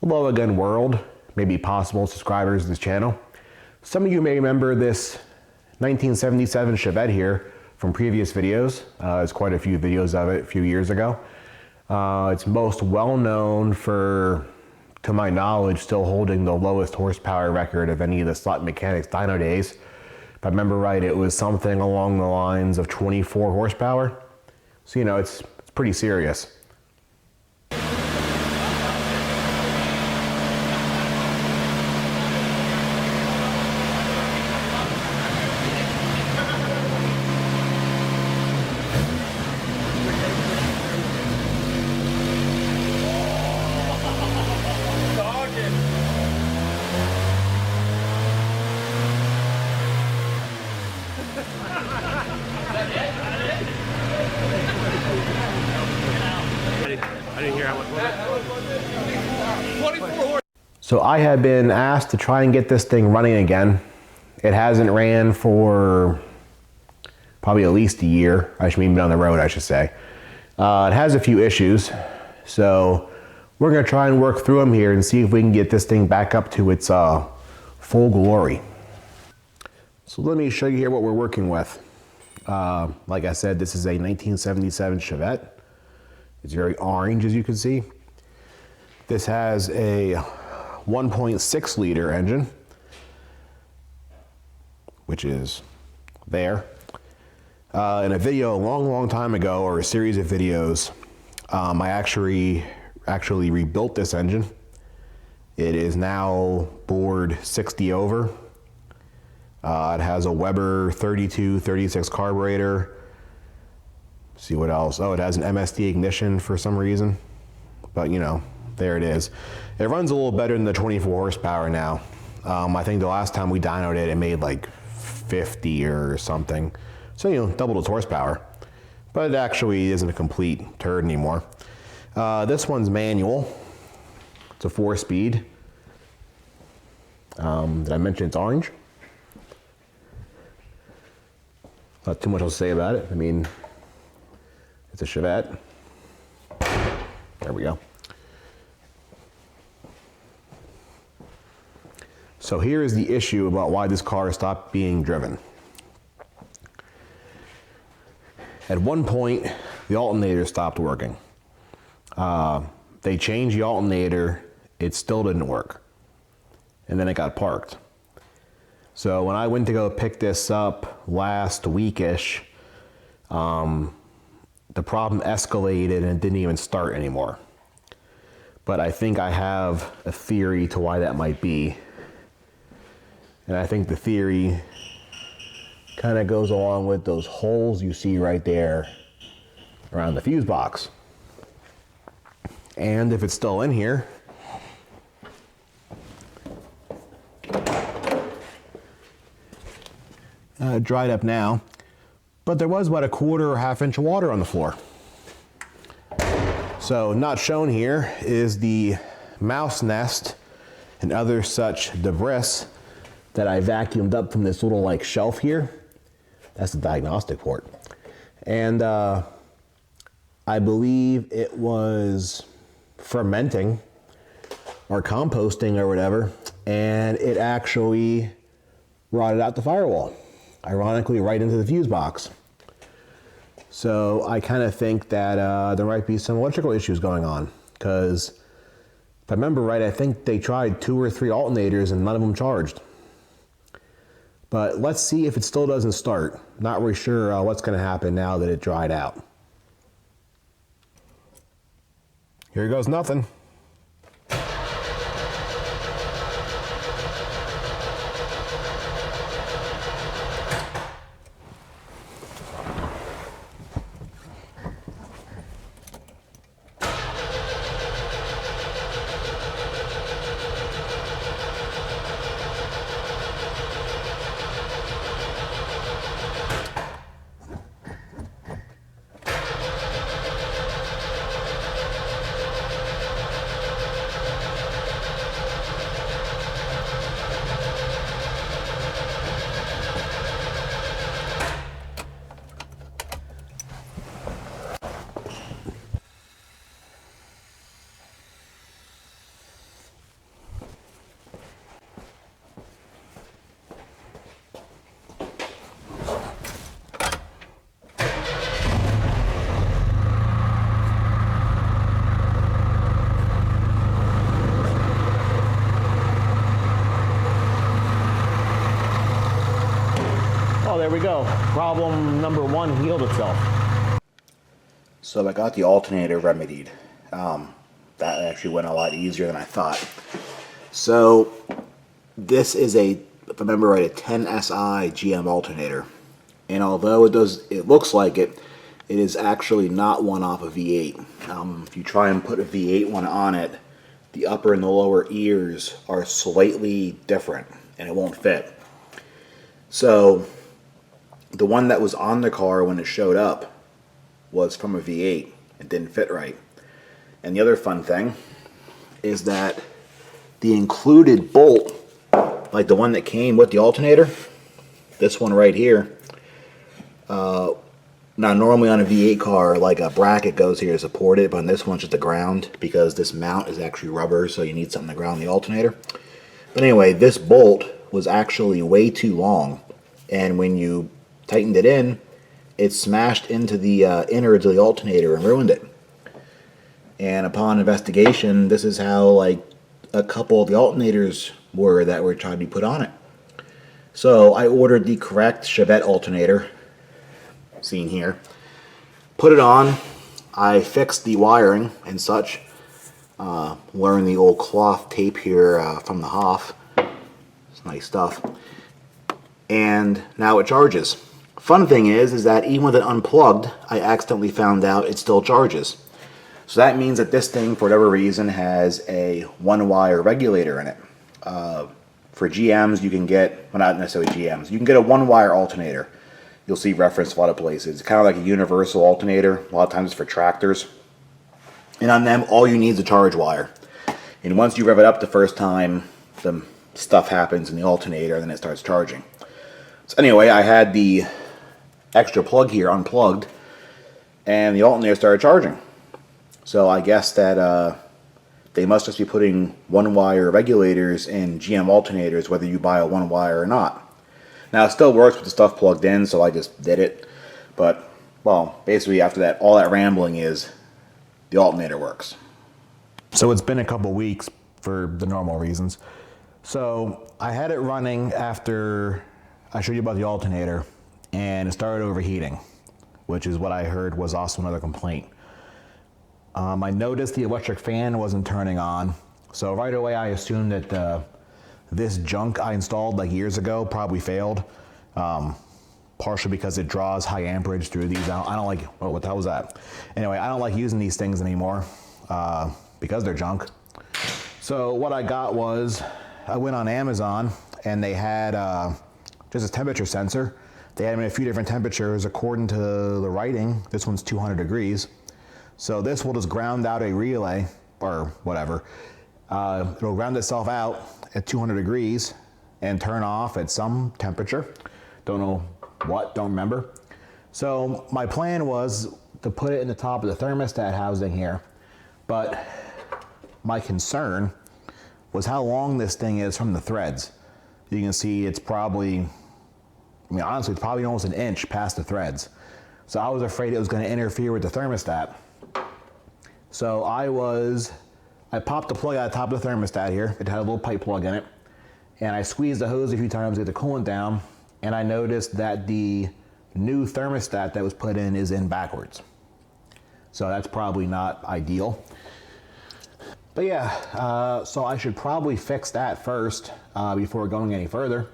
Hello again, world, maybe possible subscribers to this channel. Some of you may remember this 1977 Chevette here from previous videos. There's quite a few videos of it a few years ago. It's most well known for, to my knowledge, still holding the lowest horsepower record of any of the slot mechanics dyno days. If I remember right, it was something along the lines of 24 horsepower. So, you know, it's pretty serious. I didn't hear how much was it? 24. So I have been asked to try and get this thing running again. It hasn't ran for probably at least a year. I should mean been on the road, I should say. It has a few issues. So we're gonna try and work through them here and see if we can get this thing back up to its full glory. So let me show you here what we're working with. Like I said, this is a 1977 Chevette. It's very orange, as you can see. This has a 1.6 liter engine, which is there. In a video a long time ago, or a series of videos, I actually rebuilt this engine. It is now bored 60 over. It has a Weber 3236 carburetor. See what else? Oh, it has an MSD ignition for some reason. But you know, there it is. It runs a little better than the 24 horsepower now. I think the last time we dynoed it, it made like 50 or something. So, you know, doubled its horsepower. But it actually isn't a complete turd anymore. This one's manual. It's a 4-speed. Did I mention it's orange? Not too much else to say about it. I mean, it's a Chevette. There we go. So here is the issue about why this car stopped being driven. At one point, the alternator stopped working. They changed the alternator, it still didn't work. And then it got parked. So when I went to go pick this up last weekish, the problem escalated and it didn't even start anymore. But I think I have a theory to why that might be. And I think the theory kind of goes along with those holes you see right there around the fuse box. And if it's still in here, dried up now, but there was about a quarter or half-inch of water on the floor. So not shown here is the mouse nest and other such debris that I vacuumed up from this little like shelf here. That's the diagnostic port. And I believe it was fermenting or composting or whatever, and it actually rotted out the firewall. Ironically, right into the fuse box. So I kind of think that there might be some electrical issues going on, because if I remember right, I think they tried 2 or 3 alternators and none of them charged. But let's see if it still doesn't start. Not really sure what's going to happen now that it dried out. Here goes nothing. Oh, there we go. Problem number one healed itself. So I got the alternator remedied. That actually went a lot easier than I thought. So this is a, if I remember right, a 10SI GM alternator. And although it looks like it is actually not one off a V8. If you try and put a V8 one on it, the upper and the lower ears are slightly different and it won't fit. So the one that was on the car when it showed up was from a V8. It didn't fit right. And the other fun thing is that the included bolt, like the one that came with the alternator, this one right here, now normally on a V8 car, like a bracket goes here to support it, but on this one's just the ground because this mount is actually rubber, so you need something to ground the alternator. But anyway, this bolt was actually way too long, and when you tightened it in, it smashed into the innards of the alternator and ruined it. And upon investigation, this is how like a couple of the alternators were that were trying to be put on it. So I ordered the correct Chevette alternator, seen here, put it on. I fixed the wiring and such, learned the old cloth tape here from the Hoff. It's nice stuff. And now it charges. Fun thing is that even with it unplugged, I accidentally found out it still charges. So that means that this thing, for whatever reason, has a one-wire regulator in it. For GMs, you can get, well, not necessarily GMs, you can get a one-wire alternator. You'll see referenced a lot of places. It's kind of like a universal alternator. A lot of times it's for tractors. And on them, all you need is a charge wire. And once you rev it up the first time, the stuff happens in the alternator, and then it starts charging. So anyway, I had the extra plug here unplugged, and the alternator started charging. So I guess that they must just be putting one-wire regulators in GM alternators, whether you buy a one-wire or not. Now it still works with the stuff plugged in, so I just did it. But, well, basically after that, all that rambling is the alternator works. So it's been a couple weeks for the normal reasons. So I had it running after I showed you about the alternator, and it started overheating, which is what I heard was also another complaint. I noticed the electric fan wasn't turning on, so right away I assumed that this junk I installed like years ago probably failed, partially because it draws high amperage through these. I don't like, oh, what the hell was that? Anyway, I don't like using these things anymore because they're junk. So what I got was, I went on Amazon and they had just a temperature sensor. They had them in a few different temperatures according to the writing. This one's 200 degrees. So this will just ground out a relay, or whatever. It'll ground itself out at 200 degrees and turn off at some temperature. Don't know what, don't remember. So my plan was to put it in the top of the thermostat housing here. But my concern was how long this thing is from the threads. You can see it's probably, I mean, honestly, it's probably almost an inch past the threads. So I was afraid it was going to interfere with the thermostat. So I popped the plug out of the top of the thermostat here. It had a little pipe plug in it. And I squeezed the hose a few times to get the coolant down. And I noticed that the new thermostat that was put in is in backwards. So that's probably not ideal. But yeah, so I should probably fix that first before going any further,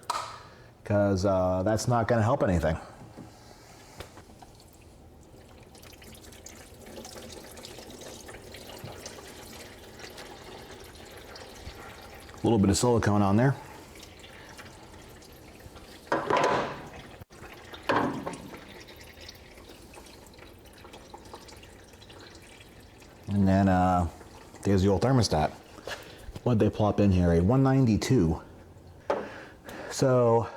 because that's not going to help anything. A little bit of silicone on there. And then there's the old thermostat. What'd they plop in here? A 192. So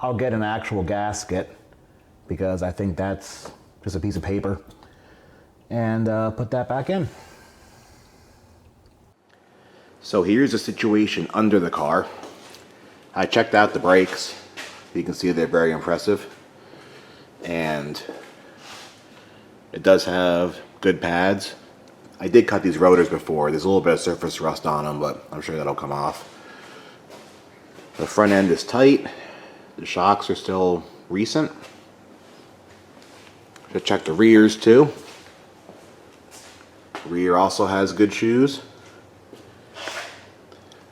I'll get an actual gasket because I think that's just a piece of paper, and put that back in. So here's the situation under the car. I checked out the brakes. You can see they're very impressive. And it does have good pads. I did cut these rotors before. There's a little bit of surface rust on them, but I'm sure that'll come off. The front end is tight. The shocks are still recent. Should check the rears too. Rear also has good shoes.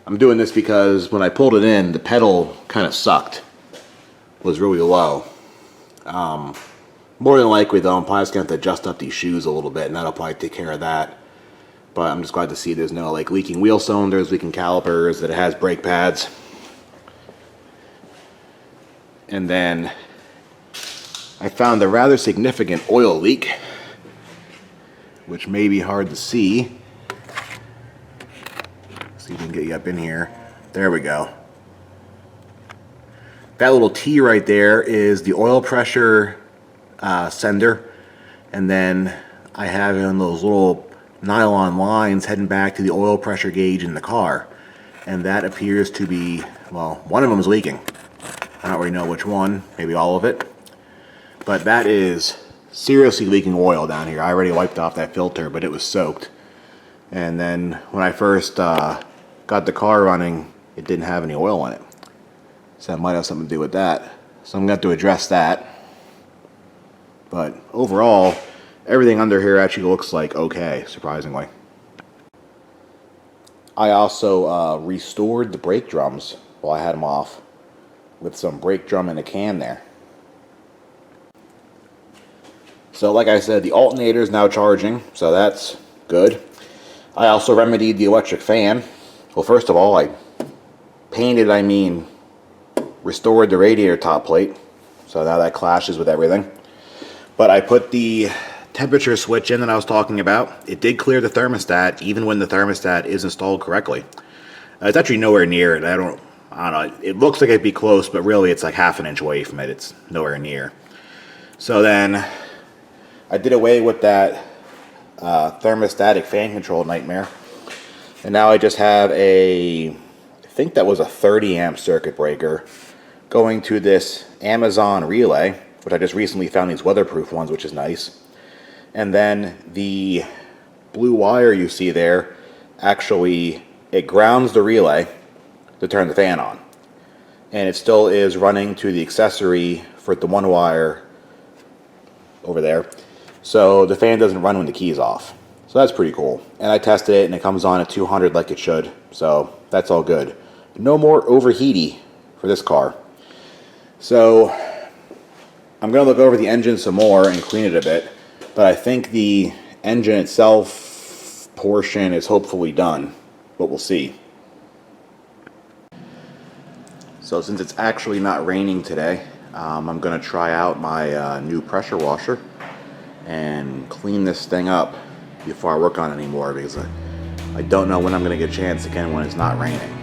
I'm doing this because when I pulled it in, the pedal kind of sucked. It was really low. More than likely though, I'm probably just going to have to adjust up these shoes a little bit, and that'll probably take care of that. But I'm just glad to see there's no like leaking wheel cylinders, leaking calipers, that it has brake pads. And then I found a rather significant oil leak, which may be hard to see. See if we can get you up in here. There we go. That little T right there is the oil pressure sender, and then I have in those little nylon lines heading back to the oil pressure gauge in the car, and that appears to be, well, one of them is leaking. I don't really know which one, maybe all of it, but that is seriously leaking oil down here. I already wiped off that filter, but it was soaked. And then when I first got the car running, it didn't have any oil in it, so that might have something to do with that. So I'm going to have to address that. But overall, everything under here actually looks like okay, surprisingly. I also restored the brake drums while I had them off with some brake drum in a can there. So like I said, the alternator is now charging, so that's good. I also remedied the electric fan. Well, first of all, I restored the radiator top plate, so now that clashes with everything. But I put the temperature switch in that I was talking about. It did clear the thermostat, even when the thermostat is installed correctly. It's actually nowhere near it. I don't know. It looks like it'd be close, but really it's like half an inch away from it. It's nowhere near. So then I did away with that thermostatic fan control nightmare. And now I just have I think that was a 30 amp circuit breaker going to this Amazon relay, which I just recently found these weatherproof ones, which is nice. And then the blue wire you see there, actually, it grounds the relay to turn the fan on. And it still is running to the accessory for the one wire over there. So the fan doesn't run when the key's off. So that's pretty cool. And I tested it and it comes on at 200 like it should. So that's all good. No more overheating for this car. So I'm going to look over the engine some more and clean it a bit. But I think the engine itself portion is hopefully done. But we'll see. So since it's actually not raining today, I'm going to try out my new pressure washer and clean this thing up before I work on it anymore, because I don't know when I'm going to get a chance again when it's not raining.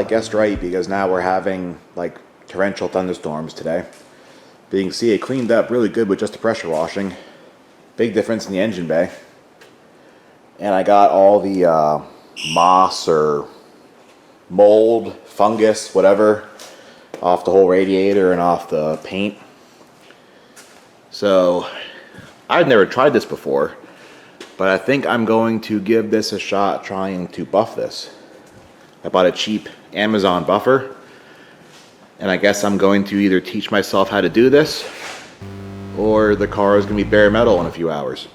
guessed right, because now we're having like torrential thunderstorms today. But you can see it cleaned up really good with just the pressure washing. Big difference in the engine bay. And I got all the moss or mold, fungus, whatever, off the whole radiator and off the paint. So I've never tried this before, but I think I'm going to give this a shot trying to buff this. I bought a cheap Amazon buffer, and I guess I'm going to either teach myself how to do this, or the car is going to be bare metal in a few hours.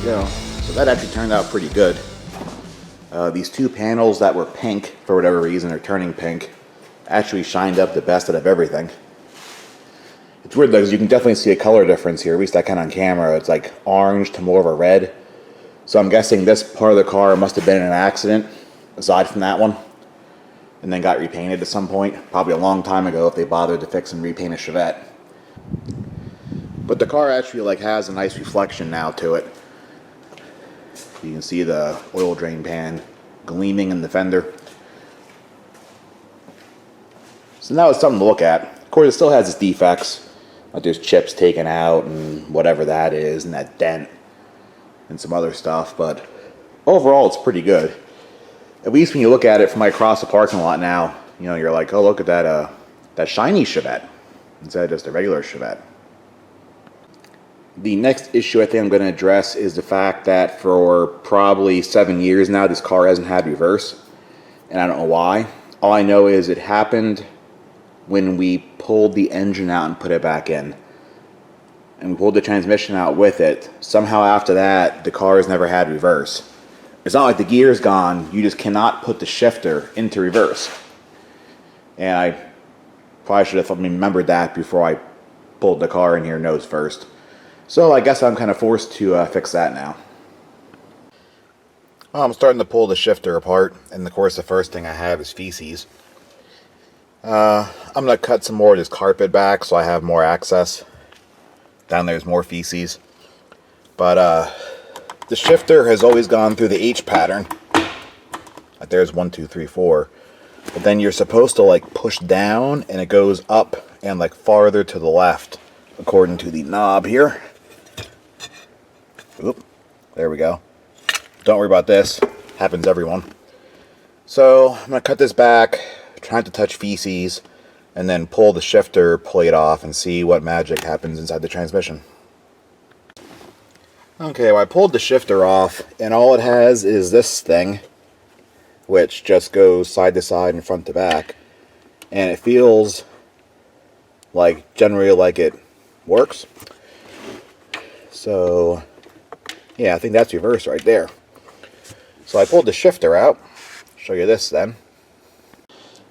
Go. So that actually turned out pretty good. These two panels that were pink, for whatever reason, are turning pink, actually shined up the best out of everything. It's weird though, because you can definitely see a color difference here, at least that kind of on camera. It's like orange to more of a red. So I'm guessing this part of the car must have been in an accident, aside from that one, and then got repainted at some point, probably a long time ago if they bothered to fix and repaint a Chevette. But the car actually like has a nice reflection now to it. You can see the oil drain pan gleaming in the fender. So now it's something to look at. Of course, it still has its defects. Like there's chips taken out and whatever that is, and that dent and some other stuff. But overall, it's pretty good. At least when you look at it from like across the parking lot now, you know, you're like, oh, look at that shiny Chevette instead of just a regular Chevette. The next issue I think I'm going to address is the fact that for probably 7 years now, this car hasn't had reverse, and I don't know why. All I know is it happened when we pulled the engine out and put it back in, and we pulled the transmission out with it. Somehow after that, the car has never had reverse. It's not like the gear's gone, you just cannot put the shifter into reverse. And I probably should have remembered that before I pulled the car in here nose first. So I guess I'm kind of forced to fix that now. Well, I'm starting to pull the shifter apart, and of course the first thing I have is feces. I'm going to cut some more of this carpet back so I have more access. Down there's more feces. But the shifter has always gone through the H pattern. Like there's 1, 2, 3, 4. But then you're supposed to like push down and it goes up and like farther to the left according to the knob here. Oop, there we go. Don't worry about this. Happens to everyone. So I'm going to cut this back, try not to touch feces, and then pull the shifter plate off and see what magic happens inside the transmission. Okay, well I pulled the shifter off, and all it has is this thing, which just goes side to side and front to back. And it feels like generally like it works. So yeah, I think that's reverse right there. So I pulled the shifter out. Show you this then.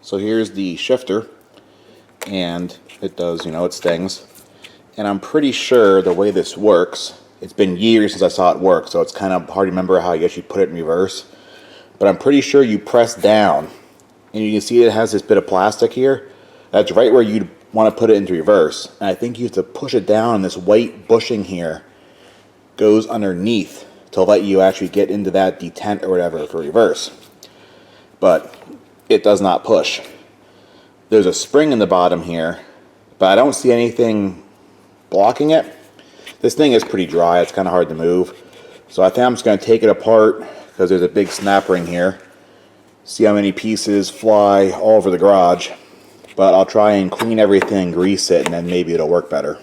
So here's the shifter, and it does, you know, it stings. And I'm pretty sure the way this works, it's been years since I saw it work, so it's kind of hard to remember how you actually put it in reverse. But I'm pretty sure you press down, and you can see it has this bit of plastic here. That's right where you'd want to put it into reverse. And I think you have to push it down, and this white bushing here goes underneath to let you actually get into that detent or whatever for reverse. But it does not push. There's a spring in the bottom here, but I don't see anything blocking it. This thing is pretty dry, it's kind of hard to move. So I think I'm just going to take it apart because there's a big snap ring here. See how many pieces fly all over the garage. But I'll try and clean everything, grease it, and then maybe it'll work better.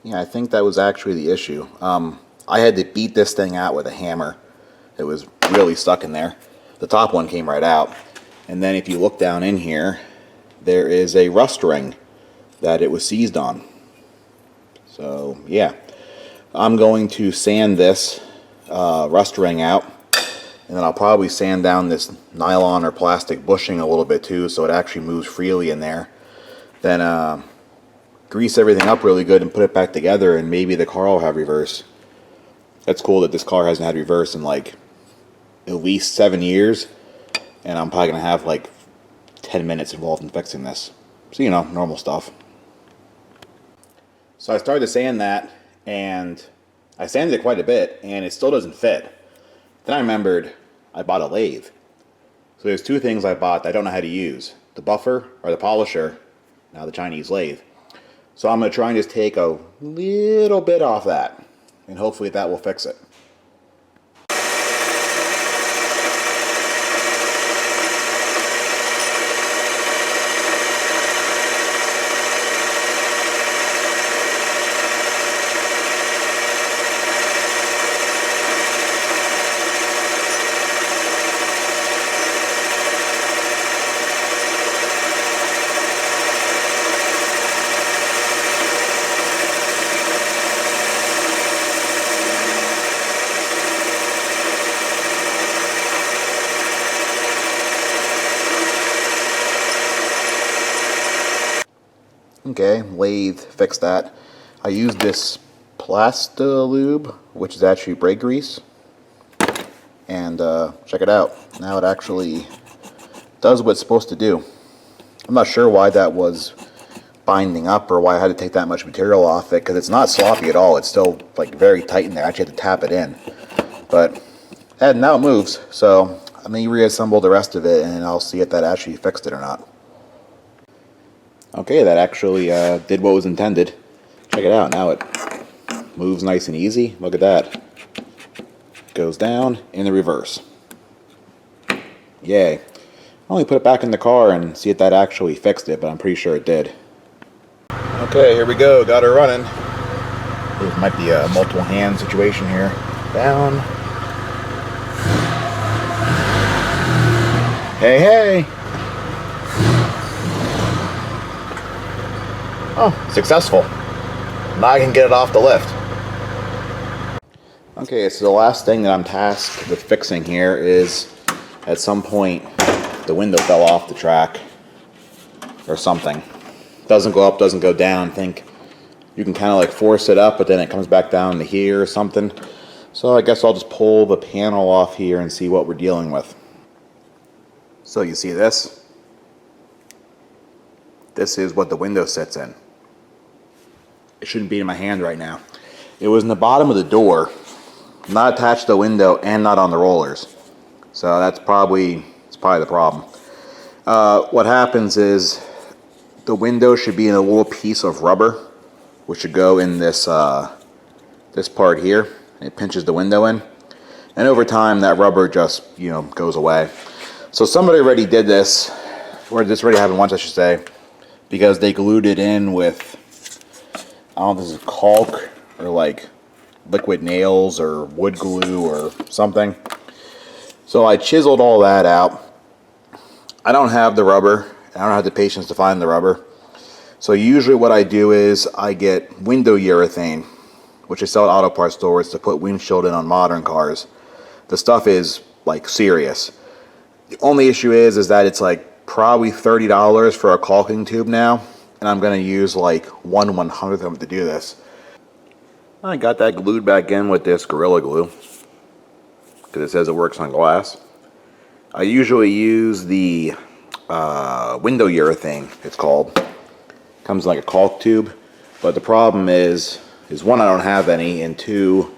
Yeah, I think that was actually the issue. I had to beat this thing out with a hammer. It was really stuck in there. The top one came right out. And then if you look down in here, there is a rust ring that it was seized on. So, yeah. I'm going to sand this rust ring out. And then I'll probably sand down this nylon or plastic bushing a little bit too, so it actually moves freely in there. Then grease everything up really good and put it back together, and maybe the car will have reverse. It's cool that this car hasn't had reverse in like at least 7 years, and I'm probably going to have like 10 minutes involved in fixing this. So, you know, normal stuff. So I started to sand that, and I sanded it quite a bit, and it still doesn't fit. Then I remembered I bought a lathe. So there's two things I bought that I don't know how to use. The buffer, or the polisher, now the Chinese lathe. So I'm going to try and just take a little bit off that, and hopefully that will fix it. Okay, lathe fixed that. I used this Plastilube, which is actually brake grease. And check it out. Now it actually does what it's supposed to do. I'm not sure why that was binding up or why I had to take that much material off it, because it's not sloppy at all. It's still like very tight in there. I actually had to tap it in. But and now it moves. So I may reassemble the rest of it and I'll see if that actually fixed it or not. Okay, that actually did what was intended. Check it out, now it moves nice and easy. Look at that. Goes down in the reverse. Yay. I'll only put it back in the car and see if that actually fixed it, but I'm pretty sure it did. Okay, here we go, got her running. This might be a multiple hand situation here. Down. Hey, hey! Oh, successful. Now I can get it off the lift. Okay, so the last thing that I'm tasked with fixing here is at some point the window fell off the track or something. Doesn't go up, doesn't go down. Think you can kind of like force it up, but then it comes back down to here or something. So I guess I'll just pull the panel off here and see what we're dealing with. So you see this? This is what the window sits in. It shouldn't be in my hand right now. It was in the bottom of the door, not attached to the window and not on the rollers. So it's probably the problem. What happens is the window should be in a little piece of rubber, which should go in this this part here. It pinches the window in, and over time that rubber just goes away. So somebody already did this, or this already happened once, I should say, because they glued it in with, I don't know if this is caulk or like liquid nails or wood glue or something. So I chiseled all that out. I don't have the rubber. I don't have the patience to find the rubber. So usually what I do is I get window urethane, which I sell at auto parts stores to put windshield in on modern cars. The stuff is like serious. The only issue is that it's like probably $30 for a caulking tube now, and I'm going to use like 1/100th of them to do this. I got that glued back in with this Gorilla Glue because it says it works on glass. I usually use the window urethane, it's called. Comes in like a caulk tube, but the problem is one, I don't have any, and two,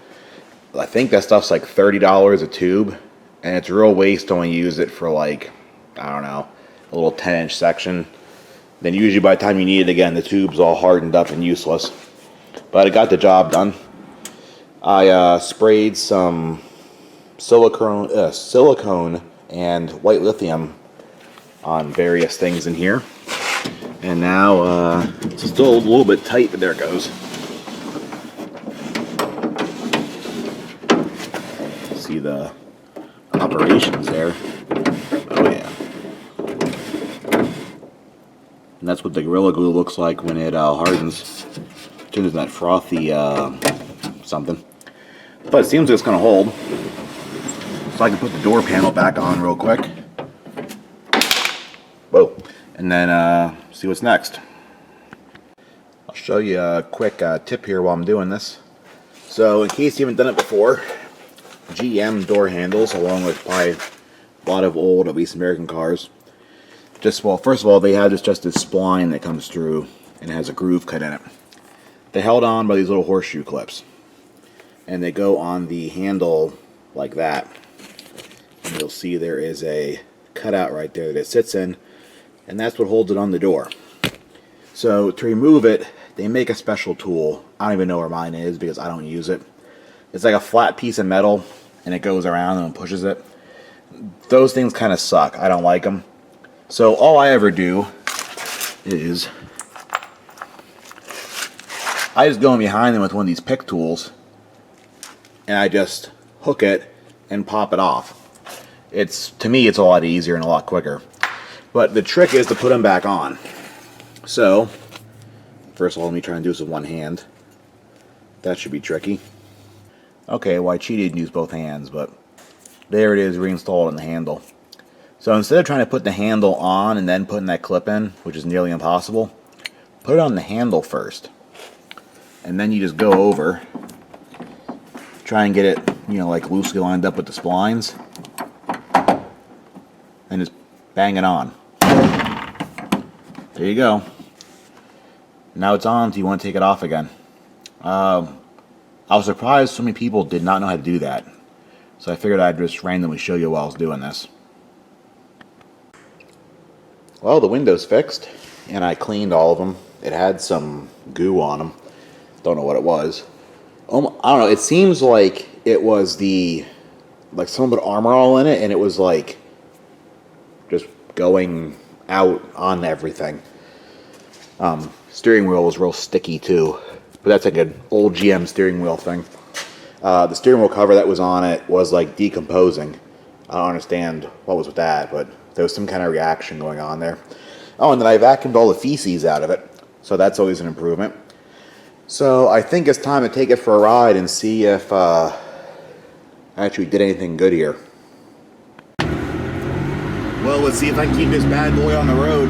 I think that stuff's like $30 a tube, and it's a real waste to only use it for like I don't know, a little 10-inch section. Then usually by the time you need it again, the tube's all hardened up and useless. But I got the job done. I sprayed some silicone and white lithium on various things in here. And now it's still a little bit tight, but there it goes. See the operations there. Oh yeah. And that's what the Gorilla Glue looks like when it hardens. Turns that frothy something. But it seems like it's going to hold. So I can put the door panel back on real quick. Whoa. And then see what's next. I'll show you a quick tip here while I'm doing this. So in case you haven't done it before, GM door handles, along with probably a lot of old, at least American cars, well, first of all, they have just this spline that comes through and has a groove cut in it. They're held on by these little horseshoe clips, and they go on the handle like that. And you'll see there is a cutout right there that it sits in, and that's what holds it on the door. So to remove it, they make a special tool. I don't even know where mine is because I don't use it. It's like a flat piece of metal, and it goes around and pushes it. Those things kind of suck. I don't like them. So all I ever do is I just go in behind them with one of these pick tools, and I just hook it and pop it off. To me, it's a lot easier and a lot quicker. But the trick is to put them back on. So, first of all, let me try and do this with one hand. That should be tricky. Okay, well I cheated and used both hands, but there it is, reinstalled in the handle. So instead of trying to put the handle on and then putting that clip in, which is nearly impossible, put it on the handle first. And then you just go over, try and get it, like loosely lined up with the splines, and just bang it on. There you go. Now it's on, so you want to take it off again. I was surprised so many people did not know how to do that. So I figured I'd just randomly show you while I was doing this. Well, the window's fixed, and I cleaned all of them. It had some goo on them. Don't know what it was. I don't know, it seems like it was someone put Armor All in it, and it was like just going out on everything. Steering wheel was real sticky too, but that's like an old GM steering wheel thing. The steering wheel cover that was on it was like decomposing. I don't understand what was with that, but there was some kind of reaction going on there. Oh, and then I vacuumed all the feces out of it, so that's always an improvement. So I think it's time to take it for a ride and see if I actually did anything good here. Well, let's see if I can keep this bad boy on the road.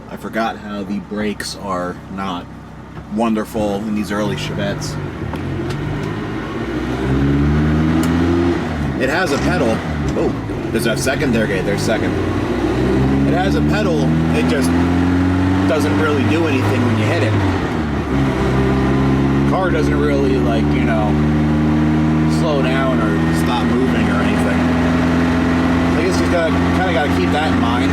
I forgot how the brakes are not wonderful in these early Chevettes. It has a pedal. Oh, there's a second there. Okay, there's second. It has a pedal. It just doesn't really do anything when you hit it. The car doesn't really, slow down or stop moving or anything. I guess you kind of got to keep that in mind.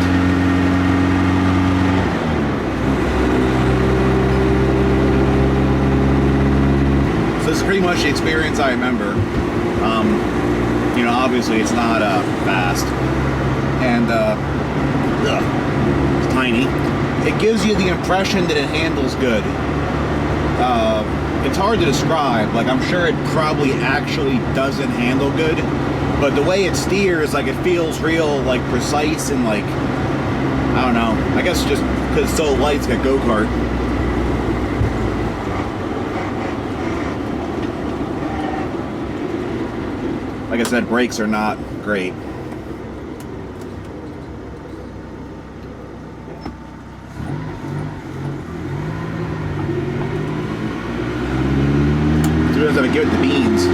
This is pretty much the experience I remember. Obviously it's not fast, and it's tiny. It gives you the impression that it handles good. It's hard to describe. I'm sure it probably actually doesn't handle good, but the way it steers, it feels real, precise, and I don't know. I guess just because it's so light, it's got go-kart. Like I said, brakes are not great. of it give it the beans.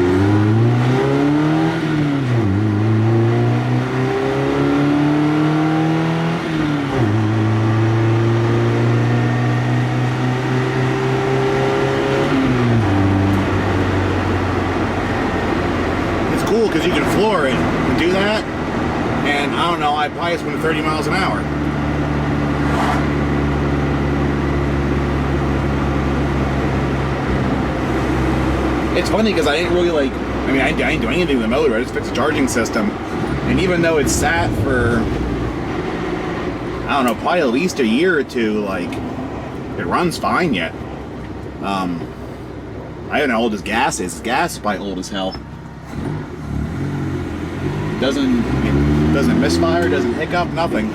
It's cool because you can floor it and do that. And I don't know, I probably just went 30 miles an hour. It's funny because I didn't really like, I mean, I didn't do anything to the motor, I just fixed the charging system. And even though it's sat for, I don't know, probably at least a year or two, like, it runs fine yet. I don't know how old his gas is. His gas is probably old as hell. It doesn't misfire, doesn't hiccup, nothing.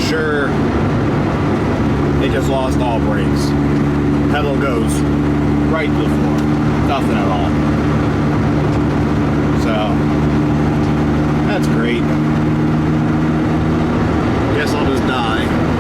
Sure, it just lost all brakes. Pedal goes right to the floor. Nothing at all. So, that's great. Guess I'll just die.